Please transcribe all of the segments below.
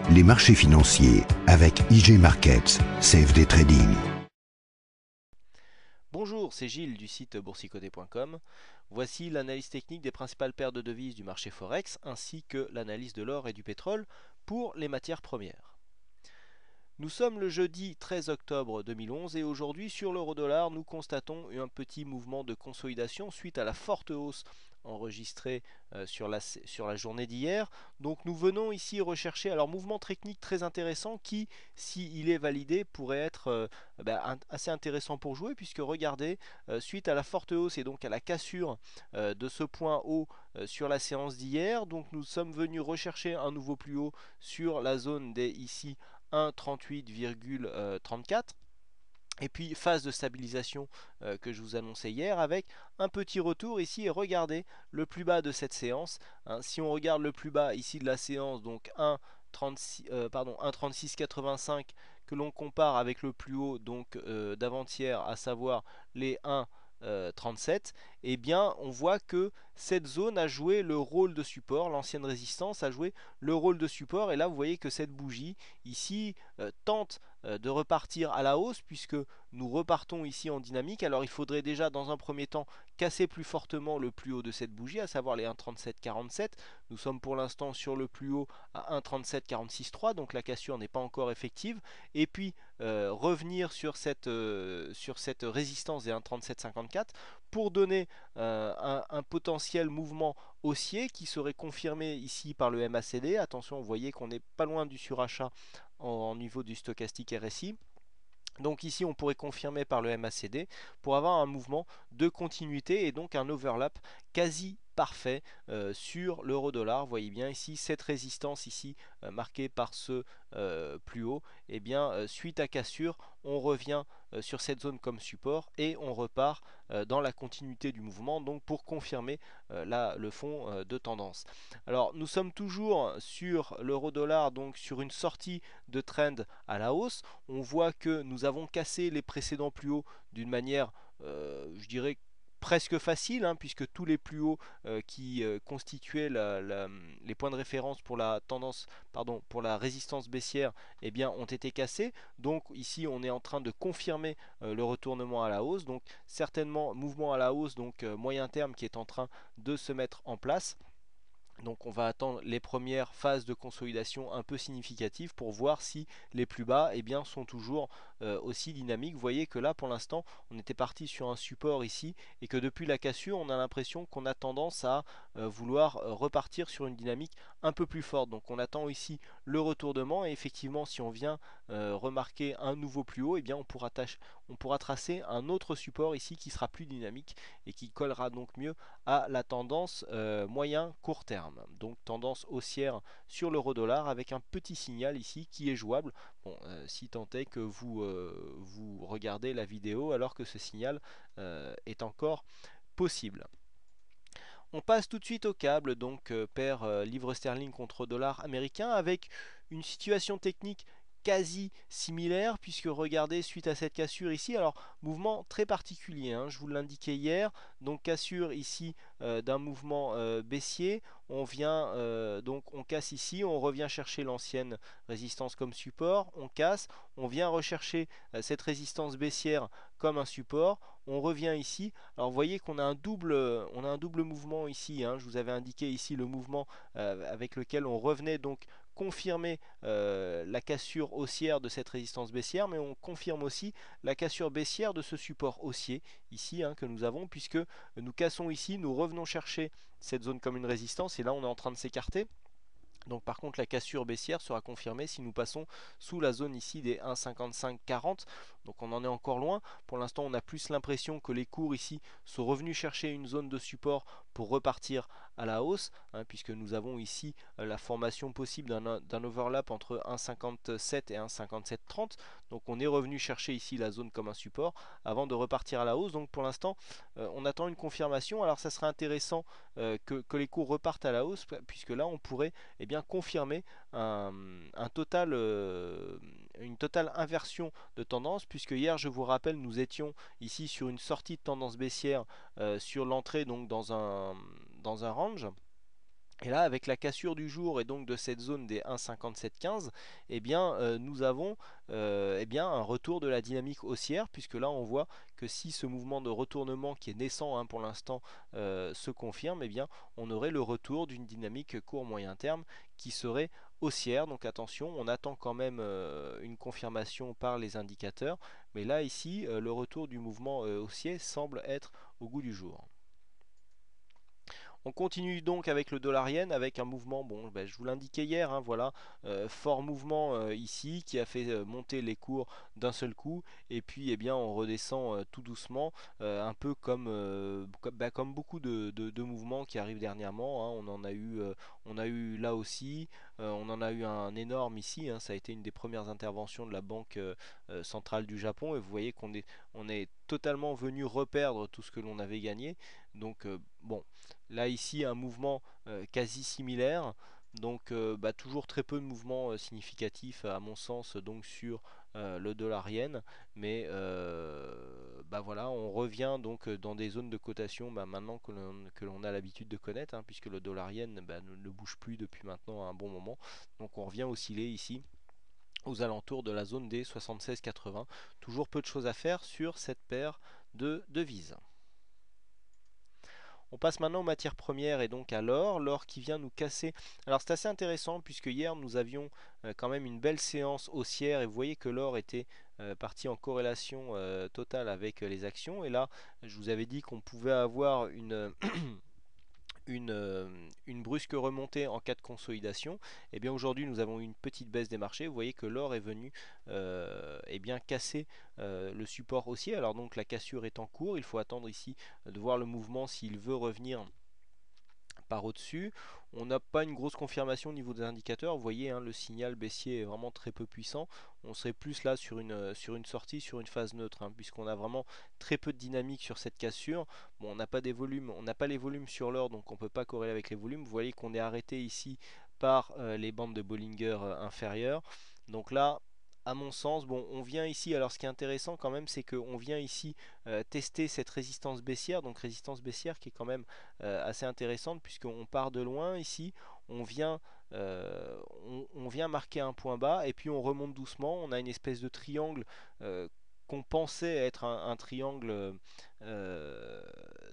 les marchés financiers avec IG Markets, CFD Trading. Bonjour, c'est Gilles du site boursicoté.com. Voici l'analyse technique des principales paires de devises du marché Forex ainsi que l'analyse de l'or et du pétrole pour les matières premières. Nous sommes le jeudi 13 octobre 2011 et aujourd'hui sur l'euro-dollar nous constatons un petit mouvement de consolidation suite à la forte hausse enregistrée sur la journée d'hier. Donc nous venons ici rechercher alors mouvement technique très intéressant qui, s'il est validé, pourrait être assez intéressant pour jouer puisque regardez, suite à la forte hausse et donc à la cassure de ce point haut sur la séance d'hier, donc nous sommes venus rechercher un nouveau plus haut sur la zone des ici 1,38,34 et puis phase de stabilisation que je vous annonçais hier avec un petit retour ici et regardez le plus bas de cette séance, hein. Si on regarde le plus bas ici de la séance, donc 1,3685 que l'on compare avec le plus haut donc d'avant-hier, à savoir les 1,37, et bien on voit que cette zone a joué le rôle de support, l'ancienne résistance a joué le rôle de support, et là vous voyez que cette bougie ici tente de repartir à la hausse puisque nous repartons ici en dynamique. Alors il faudrait déjà dans un premier temps casser plus fortement le plus haut de cette bougie, à savoir les 1,3747. Nous sommes pour l'instant sur le plus haut à 1,3746,3, donc la cassure n'est pas encore effective, et puis revenir sur cette résistance des 1,3754 pour donner un potentiel mouvement haussier qui serait confirmé ici par le MACD. Attention, vous voyez qu'on n'est pas loin du surachat au niveau du stochastique RSI. Donc ici on pourrait confirmer par le MACD pour avoir un mouvement de continuité et donc un overlap quasi parfait sur l'euro dollar. Vous voyez bien ici cette résistance ici marquée par ce plus haut, et bien suite à cassure on revient sur cette zone comme support et on repart dans la continuité du mouvement, donc pour confirmer le fond de tendance. Alors nous sommes toujours sur l'euro dollar, donc sur une sortie de trend à la hausse. On voit que nous avons cassé les précédents plus hauts d'une manière, je dirais, presque facile, hein, puisque tous les plus hauts qui constituaient les points de référence pour la tendance, pardon, pour la résistance baissière, eh bien, ont été cassés. Donc ici, on est en train de confirmer le retournement à la hausse. Donc certainement mouvement à la hausse, donc moyen terme qui est en train de se mettre en place. Donc on va attendre les premières phases de consolidation un peu significatives pour voir si les plus bas eh bien, sont toujours aussi dynamiques. Vous voyez que là pour l'instant on était parti sur un support ici et que depuis la cassure on a l'impression qu'on a tendance à vouloir repartir sur une dynamique un peu plus forte. Donc on attend ici le retournement et effectivement si on vient remarquer un nouveau plus haut, eh bien on pourra tracer un autre support ici qui sera plus dynamique et qui collera donc mieux à la tendance moyen court terme. Donc tendance haussière sur l'euro dollar avec un petit signal ici qui est jouable. Bon, si tant est que vous regardez la vidéo alors que ce signal est encore possible. On passe tout de suite au câble, donc paire livre sterling contre dollar américain avec une situation technique quasi similaire puisque regardez suite à cette cassure ici, alors mouvement très particulier, hein, je vous l'indiquais hier, donc cassure ici d'un mouvement baissier, on vient donc on casse ici, on revient chercher l'ancienne résistance comme support, on casse, on vient rechercher cette résistance baissière comme un support, on revient ici. Alors vous voyez qu'on a un double mouvement ici, hein. Je vous avais indiqué ici le mouvement avec lequel on revenait donc confirmer la cassure haussière de cette résistance baissière, mais on confirme aussi la cassure baissière de ce support haussier ici, hein, que nous avons, puisque nous cassons ici, nous revenons chercher cette zone comme une résistance et là on est en train de s'écarter. Donc par contre la cassure baissière sera confirmée si nous passons sous la zone ici des 1,5540. Donc on en est encore loin. Pour l'instant on a plus l'impression que les cours ici sont revenus chercher une zone de support pour repartir à la hausse, hein, puisque nous avons ici la formation possible d'un overlap entre 1,57 et 1,5730. Donc on est revenu chercher ici la zone comme un support avant de repartir à la hausse. Donc pour l'instant on attend une confirmation. Alors ça serait intéressant que les cours repartent à la hausse, puisque là on pourrait confirmer une totale inversion de tendance, puisque hier je vous rappelle nous étions ici sur une sortie de tendance baissière sur l'entrée donc dans un range. Et là, avec la cassure du jour et donc de cette zone des 1,5715, eh bien, nous avons eh bien, un retour de la dynamique haussière, puisque là, on voit que si ce mouvement de retournement qui est naissant, hein, pour l'instant, se confirme, eh bien, on aurait le retour d'une dynamique court-moyen terme qui serait haussière. Donc attention, on attend quand même une confirmation par les indicateurs, mais là, ici, le retour du mouvement haussier semble être au goût du jour. On continue donc avec le dollar yen avec un mouvement, bon ben, je vous l'indiquais hier, hein, voilà, fort mouvement ici qui a fait monter les cours d'un seul coup et puis eh bien on redescend tout doucement, un peu comme beaucoup de mouvements qui arrivent dernièrement, hein. On a eu là aussi, on en a eu un énorme ici, hein, ça a été une des premières interventions de la banque centrale du Japon et vous voyez on est totalement venu reperdre tout ce que l'on avait gagné, donc bon. Là ici un mouvement quasi similaire, donc bah, toujours très peu de mouvements significatifs à mon sens donc sur le dollar yen, mais bah voilà, on revient donc dans des zones de cotation bah, maintenant que l'on a l'habitude de connaître, hein, puisque le dollar yen bah, ne bouge plus depuis maintenant un bon moment, donc on revient osciller ici aux alentours de la zone des 76,80. Toujours peu de choses à faire sur cette paire de devises. On passe maintenant aux matières premières et donc à l'or, l'or qui vient nous casser. Alors c'est assez intéressant puisque hier nous avions quand même une belle séance haussière et vous voyez que l'or était parti en corrélation totale avec les actions et là je vous avais dit qu'on pouvait avoir une brusque remontée en cas de consolidation. Et bien aujourd'hui nous avons eu une petite baisse des marchés. Vous voyez que l'or est venu eh bien casser le support haussier. Alors donc la cassure est en cours. Il faut attendre ici de voir le mouvement s'il veut revenir par au-dessus. On n'a pas une grosse confirmation au niveau des indicateurs. Vous voyez, hein, le signal baissier est vraiment très peu puissant. On serait plus là sur une sortie, sur une phase neutre, hein, puisqu'on a vraiment très peu de dynamique sur cette cassure. Bon, on n'a pas des volumes, on n'a pas les volumes sur l'or, donc on ne peut pas corréler avec les volumes. Vous voyez qu'on est arrêté ici par les bandes de Bollinger inférieures. Donc là, à mon sens, bon, on vient ici, alors ce qui est intéressant quand même, c'est qu'on vient ici tester cette résistance baissière, donc résistance baissière qui est quand même assez intéressante puisqu'on part de loin ici, on vient, on vient marquer un point bas et puis on remonte doucement, on a une espèce de triangle qu'on pensait être un triangle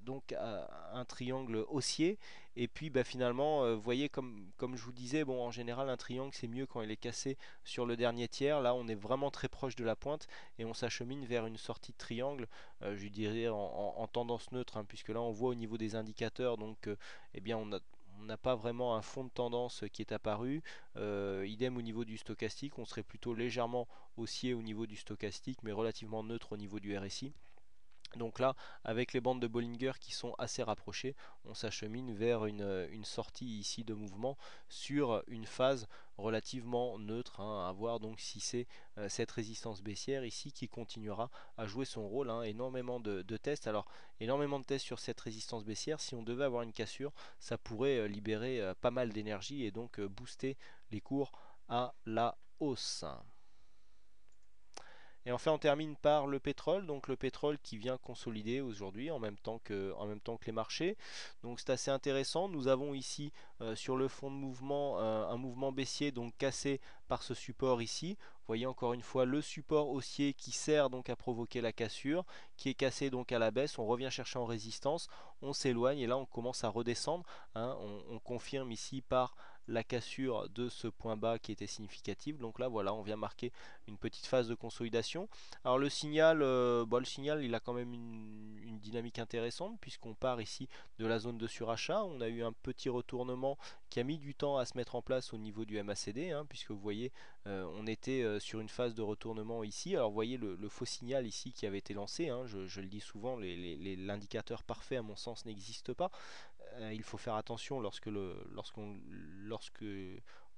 donc un triangle haussier et puis bah, finalement vous voyez comme je vous disais bon en général un triangle c'est mieux quand il est cassé sur le dernier tiers, là on est vraiment très proche de la pointe et on s'achemine vers une sortie de triangle je dirais en tendance neutre hein, puisque là on voit au niveau des indicateurs donc eh bien on n'a pas vraiment un fond de tendance qui est apparu. Idem au niveau du stochastique, on serait plutôt légèrement haussier au niveau du stochastique, mais relativement neutre au niveau du RSI. Donc là, avec les bandes de Bollinger qui sont assez rapprochées, on s'achemine vers une sortie ici de mouvement sur une phase relativement neutre, hein, à voir donc si c'est cette résistance baissière ici qui continuera à jouer son rôle, hein, énormément de tests. Alors énormément de tests sur cette résistance baissière, si on devait avoir une cassure, ça pourrait libérer pas mal d'énergie et donc booster les cours à la hausse. Et enfin, on termine par le pétrole, donc le pétrole qui vient consolider aujourd'hui en même temps que les marchés. Donc c'est assez intéressant. Nous avons ici sur le fond de mouvement un mouvement baissier donc cassé par ce support ici. Vous voyez encore une fois le support haussier qui sert donc à provoquer la cassure, qui est cassé donc à la baisse. On revient chercher en résistance, on s'éloigne et là on commence à redescendre, hein. On confirme ici par la cassure de ce point bas qui était significatif. Donc là voilà, on vient marquer une petite phase de consolidation. Alors le signal il a quand même une dynamique intéressante puisqu'on part ici de la zone de surachat. On a eu un petit retournement qui a mis du temps à se mettre en place au niveau du MACD, hein, puisque vous voyez on était sur une phase de retournement ici. Alors vous voyez le faux signal ici qui avait été lancé, hein, je le dis souvent, l'indicateur parfait à mon sens n'existe pas. Il faut faire attention lorsque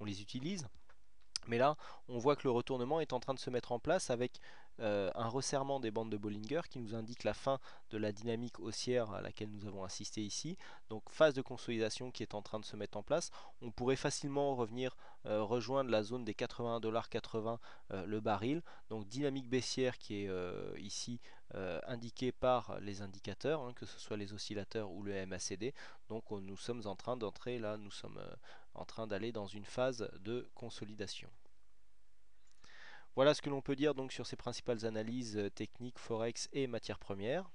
on les utilise. Mais là, on voit que le retournement est en train de se mettre en place avec un resserrement des bandes de Bollinger qui nous indique la fin de la dynamique haussière à laquelle nous avons assisté ici. Donc phase de consolidation qui est en train de se mettre en place. On pourrait facilement revenir rejoindre la zone des 81,80$ le baril. Donc dynamique baissière qui est ici indiquée par les indicateurs, hein, que ce soit les oscillateurs ou le MACD. Donc nous sommes en train d'entrer là, nous sommes en train d'aller dans une phase de consolidation. Voilà ce que l'on peut dire donc sur ces principales analyses techniques, forex et matières premières.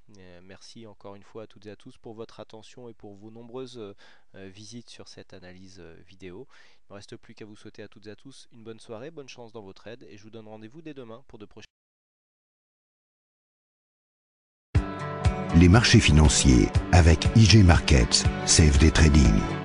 Merci encore une fois à toutes et à tous pour votre attention et pour vos nombreuses visites sur cette analyse vidéo. Il ne me reste plus qu'à vous souhaiter à toutes et à tous une bonne soirée, bonne chance dans vos trades et je vous donne rendez-vous dès demain pour de prochaines. Les marchés financiers avec IG Markets, CFD Trading.